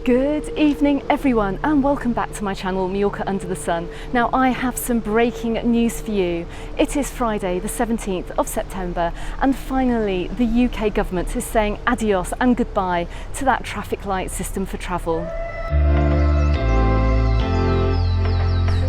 Good evening everyone and welcome back to my channel Mallorca Under the Sun. Now I have some breaking news for you. It is Friday the 17th of September and finally the UK government is saying adios and goodbye to that traffic light system for travel.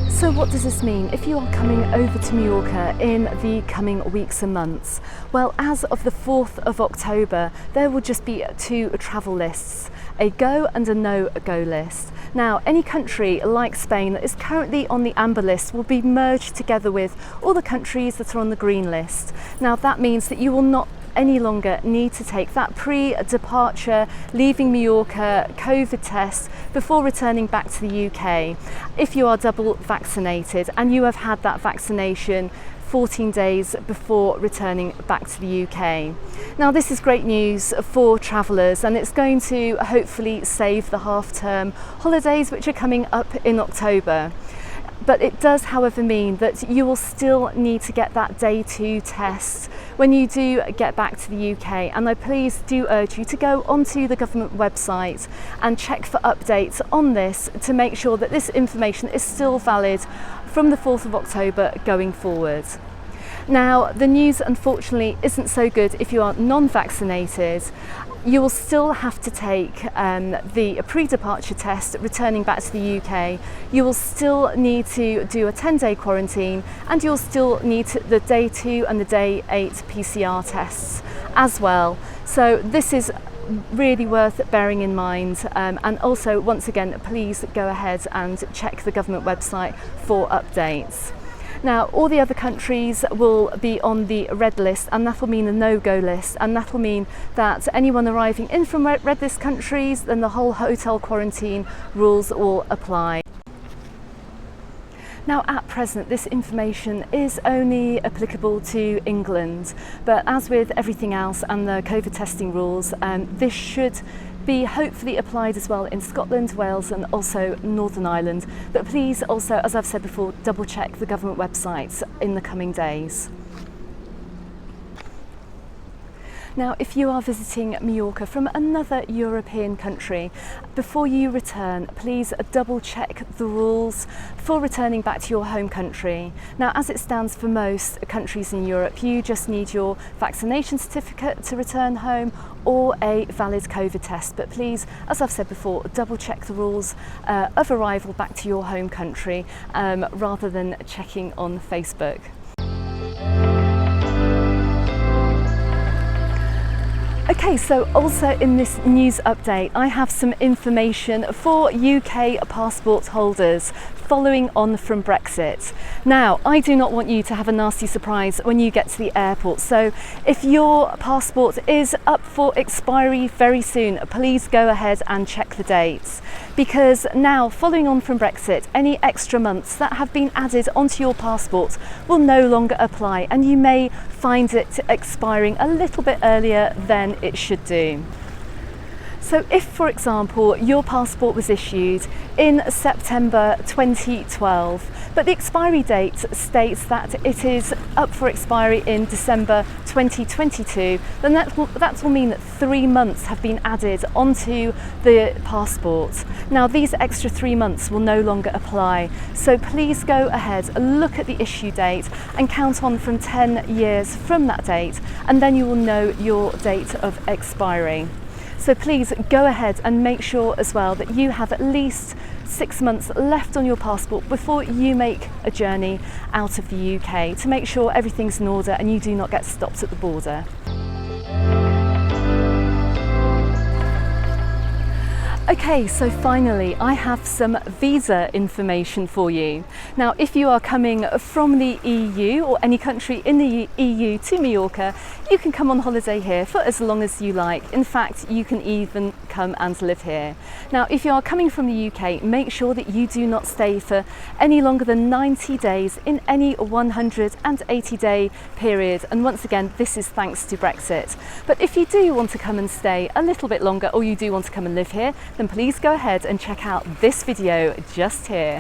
So what does this mean if you are coming over to Mallorca in the coming weeks and months? Well, as of the 4th of October, there will just be two travel lists, a go and a no-go list. Now, any country like Spain that is currently on the amber list will be merged together with all the countries that are on the green list. Now, that means that you will not any longer need to take that pre-departure leaving Mallorca COVID test before returning back to the UK if you are double vaccinated and you have had that vaccination 14 days before returning back to the UK. Now this is great news for travellers and it's going to hopefully save the half-term holidays which are coming up in October. But it does, however, mean that you will still need to get that day 2 test when you do get back to the UK. And I please do urge you to go onto the government website and check for updates on this to make sure that this information is still valid from the 4th of October going forward. Now, the news unfortunately isn't so good if you are non-vaccinated. You will still have to take the pre-departure test returning back to the UK. You will still need to do a 10-day quarantine and you'll still need the day 2 and the day 8 PCR tests as well. So this is really worth bearing in mind, and also once again please go ahead and check the government website for updates. Now all the other countries will be on the red list and that will mean a no-go list, and that will mean that anyone arriving in from red list countries, then the whole hotel quarantine rules will apply. Now at present this information is only applicable to England, but as with everything else and the COVID testing rules, this should be hopefully applied as well in Scotland, Wales and also Northern Ireland. But please also, as I've said before, double check the government websites in the coming days. Now, if you are visiting Mallorca from another European country, before you return, please double check the rules for returning back to your home country. Now, as it stands for most countries in Europe, you just need your vaccination certificate to return home or a valid COVID test. But please, as I've said before, double check the rules of arrival back to your home country rather than checking on Facebook. Okay, so also in this news update, I have some information for UK passport holders following on from Brexit. Now, I do not want you to have a nasty surprise when you get to the airport. So if your passport is up for expiry very soon, please go ahead and check the dates. Because now, following on from Brexit, any extra months that have been added onto your passport will no longer apply and you may find it expiring a little bit earlier than it should do. So if, for example, your passport was issued in September 2012, but the expiry date states that it is up for expiry in December 2022, then that will mean that 3 months have been added onto the passport. Now, these extra 3 months will no longer apply. So please go ahead, look at the issue date and count on from 10 years from that date, and then you will know your date of expiry. So please go ahead and make sure as well that you have at least 6 months left on your passport before you make a journey out of the UK to make sure everything's in order and you do not get stopped at the border. Okay, so finally I have some visa information for you. Now, if you are coming from the EU or any country in the EU to Mallorca, you can come on holiday here for as long as you like. In fact, you can even come and live here. Now, if you are coming from the UK, make sure that you do not stay for any longer than 90 days in any 180-day period. And once again, this is thanks to Brexit. But if you do want to come and stay a little bit longer, or you do want to come and live here, then please go ahead and check out this video just here.